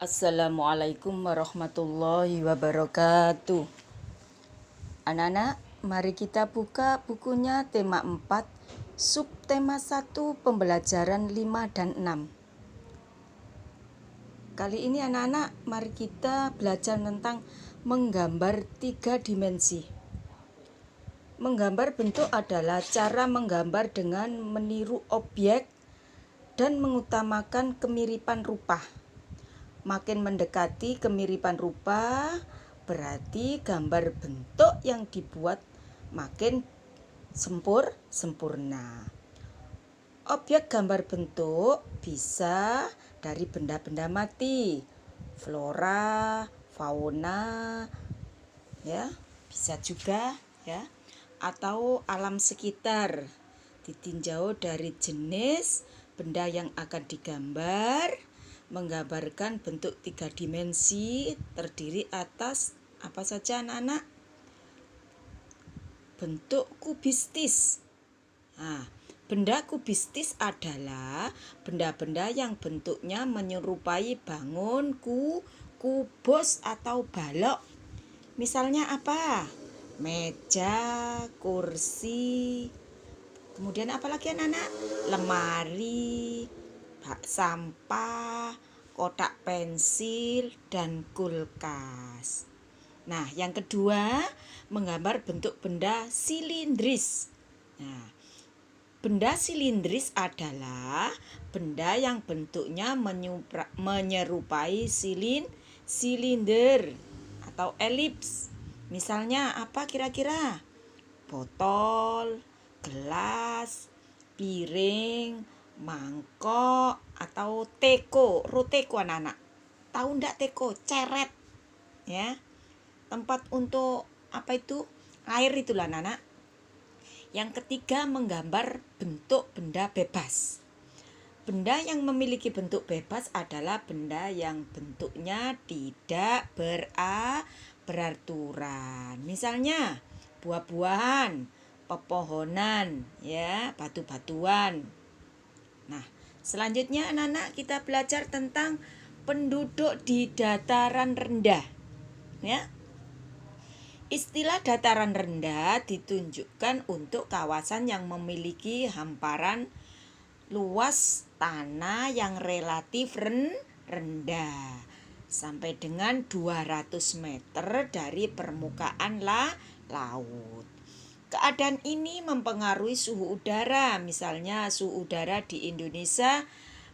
Assalamualaikum warahmatullahi wabarakatuh. Anak-anak, mari kita buka bukunya tema 4, subtema 1, pembelajaran 5 dan 6. Kali ini anak-anak, mari kita belajar tentang menggambar 3 dimensi. Menggambar bentuk adalah cara menggambar dengan meniru objek dan mengutamakan kemiripan rupa. Makin mendekati kemiripan rupa, berarti gambar bentuk yang dibuat makin sempurna. Objek gambar bentuk bisa dari benda-benda mati, flora, fauna, ya, bisa juga ya, atau alam sekitar. Ditinjau dari jenis benda yang akan digambar. Menggambarkan bentuk 3 dimensi terdiri atas apa saja anak-anak? Bentuk kubistis. Nah, benda kubistis adalah benda-benda yang bentuknya menyerupai bangun, kubus atau balok. Misalnya apa? Meja, kursi. Kemudian apa lagi anak-anak? Lemari, bak sampah, kotak pensil, dan kulkas. Nah, yang kedua, menggambar bentuk benda silindris. Nah, benda silindris adalah benda yang bentuknya menyerupai silinder atau elips. Misalnya apa kira-kira? Botol, gelas, piring, mangkok, atau teko. Roteko anak-anak. Tahu enggak teko? Ceret. Ya. Tempat untuk apa itu? Air itulah anak-anak. Yang ketiga, menggambar bentuk benda bebas. Benda yang memiliki bentuk bebas adalah benda yang bentuknya tidak beraturan. Misalnya buah-buahan, pepohonan, ya, batu-batuan. Nah, selanjutnya anak-anak kita belajar tentang penduduk di dataran rendah. Ya. Istilah dataran rendah ditunjukkan untuk kawasan yang memiliki hamparan luas tanah yang relatif rendah sampai dengan 200 meter dari permukaan laut. Keadaan ini mempengaruhi suhu udara. Misalnya suhu udara di Indonesia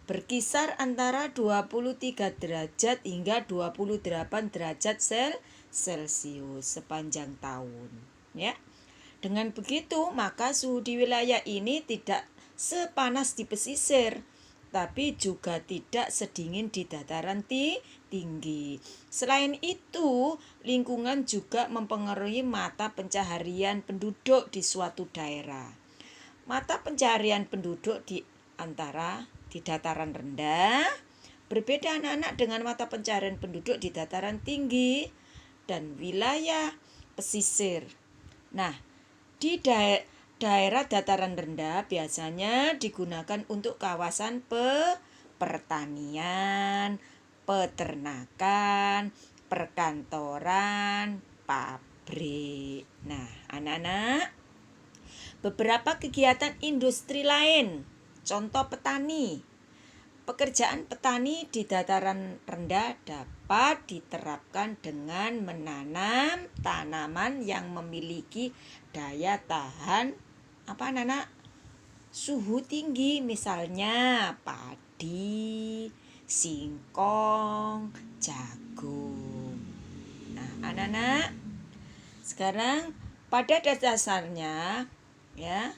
berkisar antara 23 derajat hingga 28 derajat Celcius sepanjang tahun, ya. Dengan begitu, maka suhu di wilayah ini tidak sepanas di pesisir, tapi juga tidak sedingin di dataran tinggi. Selain itu, lingkungan juga mempengaruhi mata pencaharian penduduk di suatu daerah. Mata pencaharian penduduk di dataran rendah berbeda anak-anak dengan mata pencaharian penduduk di dataran tinggi dan wilayah pesisir. Nah, di daerah dataran rendah biasanya digunakan untuk kawasan pertanian, peternakan, perkantoran, pabrik. Nah, anak-anak, beberapa kegiatan industri lain, contoh petani. Pekerjaan petani di dataran rendah dapat diterapkan dengan menanam tanaman yang memiliki daya tahan apa anak-anak? suhu tinggi, misalnya padi, singkong, jagung. Nah, anak-anak, sekarang pada dasarnya ya,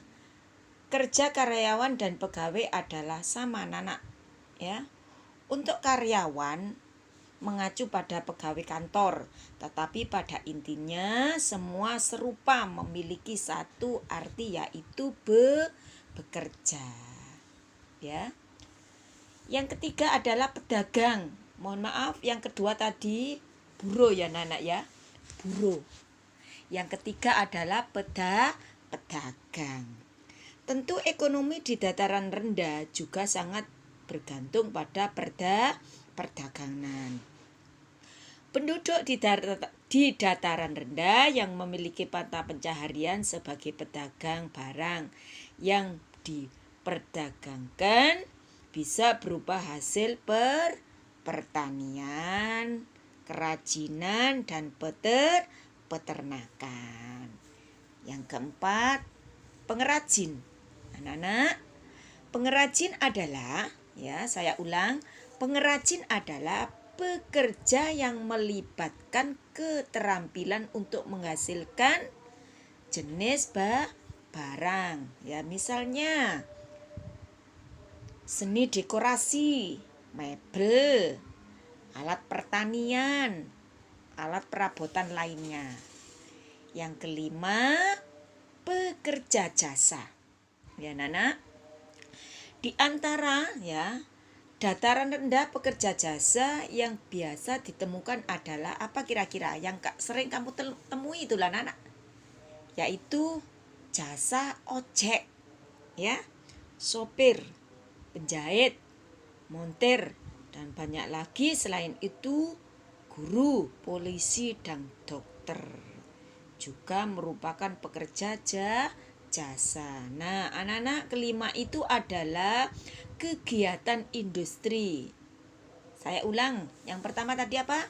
kerja karyawan dan pegawai adalah sama, anak-anak. Ya. Untuk karyawan mengacu pada pegawai kantor, tetapi pada intinya semua serupa, memiliki satu arti, yaitu bekerja. Ya. Yang ketiga adalah pedagang. Mohon maaf, yang kedua tadi buruh ya anak ya. Buruh. Yang ketiga adalah pedagang. Tentu ekonomi di dataran rendah juga sangat bergantung pada perdagangan. Penduduk di dataran rendah yang memiliki mata pencaharian sebagai pedagang barang yang diperdagangkan bisa berupa hasil pertanian, kerajinan, dan peternakan. Yang keempat, pengrajin. Anak-anak, pengrajin adalah, ya saya ulang, pengrajin adalah pekerja yang melibatkan keterampilan untuk menghasilkan jenis barang. Ya, misalnya seni dekorasi, mebel, alat pertanian, alat perabotan lainnya. Yang kelima, pekerja jasa. Ya, Nana. Di antara ya dataran rendah pekerja jasa yang biasa ditemukan adalah apa kira-kira yang sering kamu temui itulah anak, yaitu jasa ojek, ya, sopir, penjahit, montir, dan banyak lagi. Selain itu, guru, polisi, dan dokter juga merupakan pekerja jasa. Nah, anak-anak, kelima itu adalah kegiatan industri. Saya ulang, yang pertama tadi apa?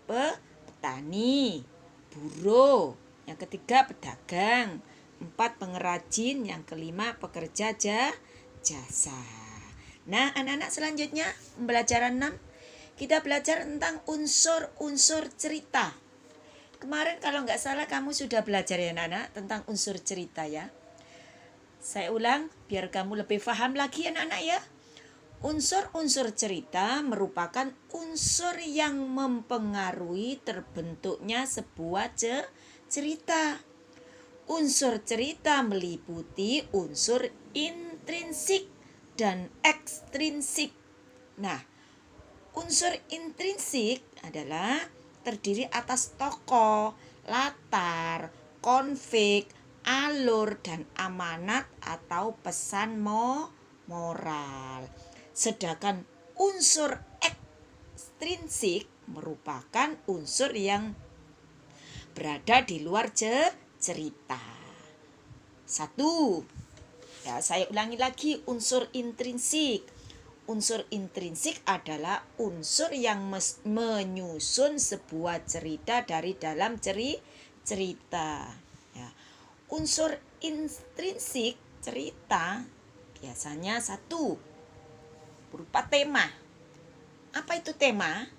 Petani, buruh, yang ketiga pedagang, 4 pengrajin, yang kelima pekerja jasa. Nah, anak-anak, selanjutnya pembelajaran 6 kita belajar tentang unsur-unsur cerita. Kemarin kalau nggak salah kamu sudah belajar ya anak-anak tentang unsur cerita ya. Saya ulang biar kamu lebih paham lagi anak-anak ya. Unsur-unsur cerita merupakan unsur yang mempengaruhi terbentuknya sebuah cerita. Unsur cerita meliputi unsur intrinsik dan ekstrinsik. Nah, unsur intrinsik adalah terdiri atas tokoh, latar, konflik, alur, dan amanat atau pesan moral. Sedangkan unsur ekstrinsik merupakan unsur yang berada di luar cerita. 1. Ya, saya ulangi lagi unsur intrinsik. Unsur intrinsik adalah unsur yang menyusun sebuah cerita dari dalam cerita. Ya. Unsur intrinsik cerita biasanya 1 berupa tema. Apa itu tema?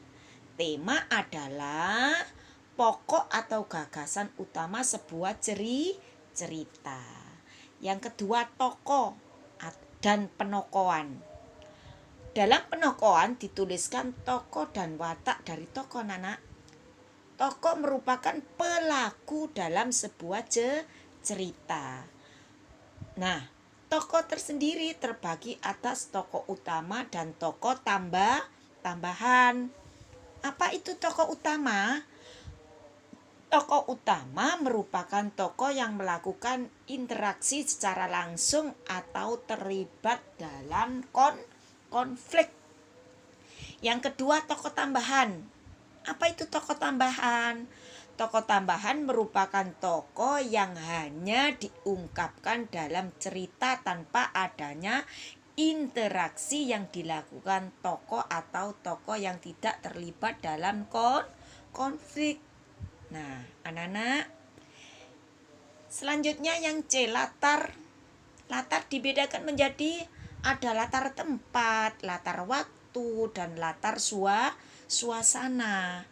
Tema adalah pokok atau gagasan utama sebuah cerita. Yang kedua, tokoh dan penokohan. Dalam penokohan dituliskan tokoh dan watak dari tokoh anak. Tokoh merupakan pelaku dalam sebuah cerita. Nah, tokoh tersendiri terbagi atas tokoh utama dan tokoh tambahan. Apa itu tokoh utama? Tokoh utama merupakan tokoh yang melakukan interaksi secara langsung atau terlibat dalam konflik. Yang kedua, tokoh tambahan. Apa itu tokoh tambahan? Tokoh tambahan merupakan tokoh yang hanya diungkapkan dalam cerita tanpa adanya interaksi yang dilakukan tokoh atau tokoh yang tidak terlibat dalam konflik. Nah, anak-anak, selanjutnya yang C, latar. Latar dibedakan menjadi ada latar tempat, latar waktu, dan latar suasana.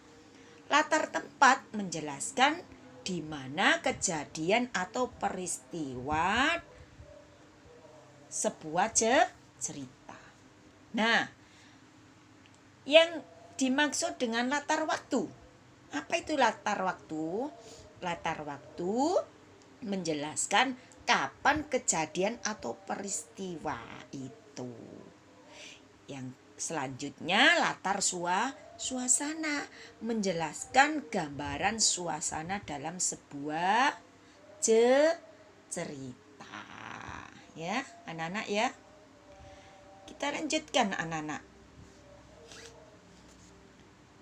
Latar tempat menjelaskan di mana kejadian atau peristiwa sebuah cerita. Nah, yang dimaksud dengan latar waktu, apa itu latar waktu? Latar waktu menjelaskan kapan kejadian atau peristiwa itu. Yang selanjutnya latar suasana menjelaskan gambaran suasana dalam sebuah cerita. Ya, anak-anak ya. Kita lanjutkan anak-anak.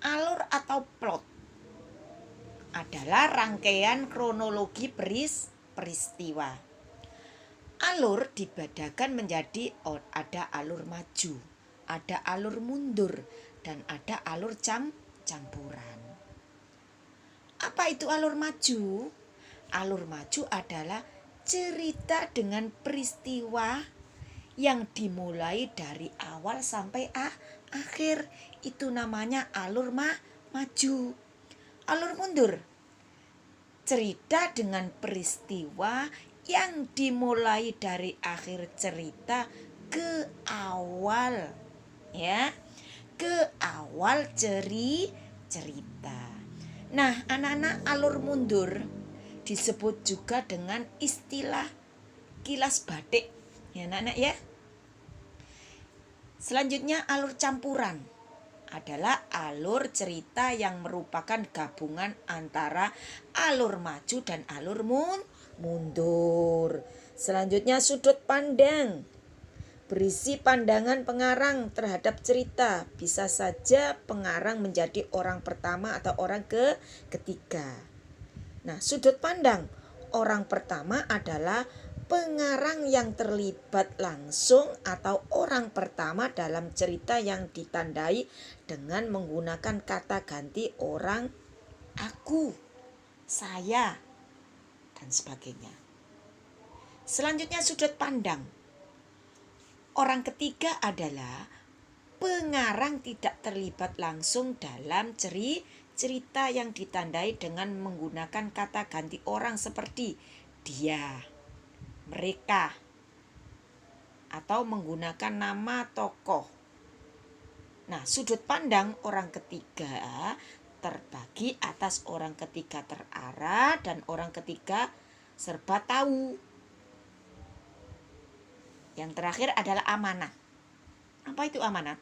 Alur atau plot adalah rangkaian kronologi peristiwa. Alur dibedakan menjadi ada alur maju, ada alur mundur, dan ada alur campuran. Apa itu alur maju? Alur maju adalah cerita dengan peristiwa yang dimulai dari awal sampai akhir. Itu namanya alur maju. Alur mundur, cerita dengan peristiwa yang dimulai dari akhir cerita ke awal, ya, ke awal cerita. Nah, anak-anak, alur mundur disebut juga dengan istilah kilas batik, ya anak-anak ya. Selanjutnya alur campuran adalah alur cerita yang merupakan gabungan antara alur maju dan alur mundur. Selanjutnya sudut pandang, berisi pandangan pengarang terhadap cerita. Bisa saja pengarang menjadi orang pertama atau orang ketiga. Nah, sudut pandang orang pertama adalah pengarang yang terlibat langsung atau orang pertama dalam cerita yang ditandai dengan menggunakan kata ganti orang, aku, saya, dan sebagainya. Selanjutnya sudut pandang orang ketiga adalah pengarang tidak terlibat langsung dalam cerita yang ditandai dengan menggunakan kata ganti orang seperti dia, mereka, atau menggunakan nama tokoh. Nah, sudut pandang orang ketiga terbagi atas orang ketiga terarah dan orang ketiga serba tahu. Yang terakhir adalah amanat. Apa itu amanat?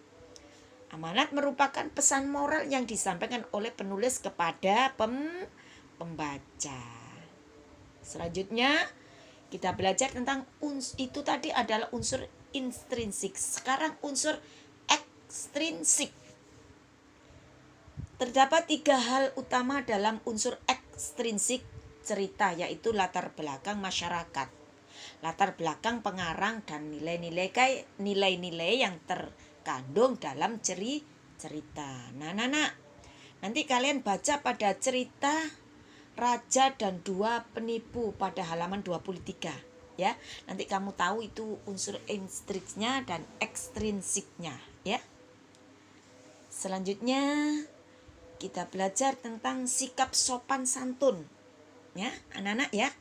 Amanat merupakan pesan moral yang disampaikan oleh penulis kepada pembaca. Selanjutnya kita belajar tentang itu tadi adalah unsur intrinsik. Sekarang unsur ekstrinsik. Terdapat 3 hal utama dalam unsur ekstrinsik cerita, yaitu latar belakang masyarakat, latar belakang pengarang, dan nilai-nilai yang terkandung dalam cerita. Nah, nanti kalian baca pada cerita Raja dan Dua Penipu pada halaman 23 ya. Nanti kamu tahu itu unsur intrinsiknya dan ekstrinsiknya ya. Selanjutnya kita belajar tentang sikap sopan santun ya, anak-anak ya.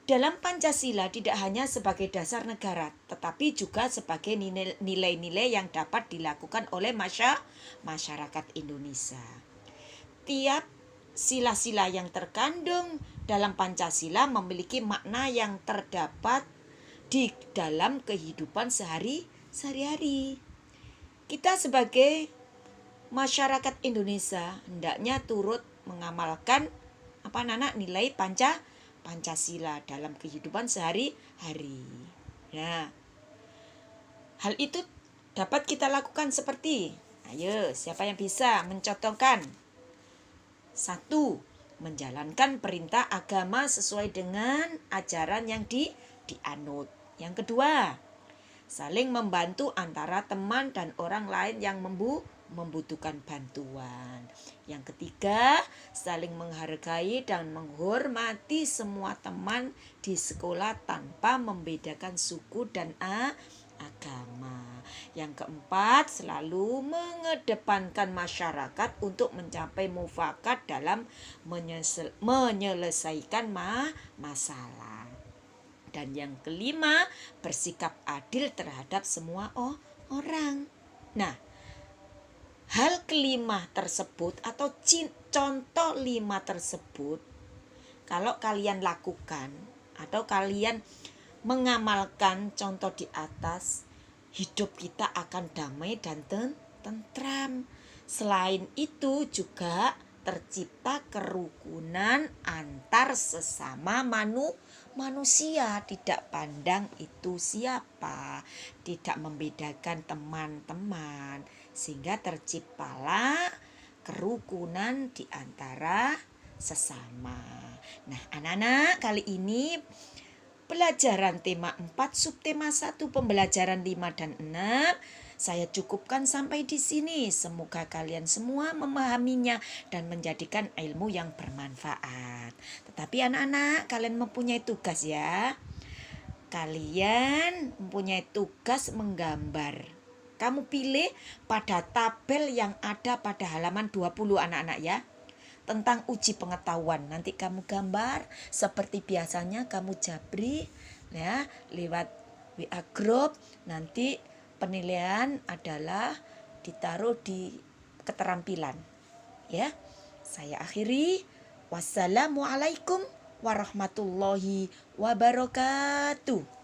Dalam Pancasila tidak hanya sebagai dasar negara, tetapi juga sebagai nilai-nilai yang dapat dilakukan oleh masyarakat Indonesia. Tiap sila-sila yang terkandung dalam Pancasila memiliki makna yang terdapat di dalam kehidupan sehari-hari. Kita sebagai masyarakat Indonesia hendaknya turut mengamalkan nilai Pancasila dalam kehidupan sehari-hari. Nah, hal itu dapat kita lakukan seperti, ayo siapa yang bisa mencontohkan? 1. Menjalankan perintah agama sesuai dengan ajaran yang dianut. Yang kedua, saling membantu antara teman dan orang lain yang membutuhkan bantuan. Yang ketiga, saling menghargai dan menghormati semua teman di sekolah tanpa membedakan suku dan agama. Yang keempat, selalu mengedepankan masyarakat untuk mencapai mufakat dalam menyelesaikan masalah. Dan yang kelima, bersikap adil terhadap semua orang. Nah, hal kelima tersebut atau contoh 5 tersebut, kalau kalian lakukan atau kalian mengamalkan contoh di atas, hidup kita akan damai dan tentram. Selain itu juga tercipta kerukunan antar sesama manusia, tidak pandang itu siapa, tidak membedakan teman-teman, sehingga terciptalah kerukunan di antara sesama. Nah, anak-anak, kali ini pelajaran tema 4, subtema 1, pembelajaran 5 dan 6 saya cukupkan sampai di sini. Semoga kalian semua memahaminya dan menjadikan ilmu yang bermanfaat. Tetapi anak-anak, kalian mempunyai tugas ya. Kalian mempunyai tugas menggambar. Kamu pilih pada tabel yang ada pada halaman 20 anak-anak ya. Tentang uji pengetahuan. Nanti kamu gambar seperti biasanya kamu jabri ya lewat WA group. Nanti penilaian adalah ditaruh di keterampilan. Ya. Saya akhiri. Wassalamualaikum warahmatullahi wabarakatuh.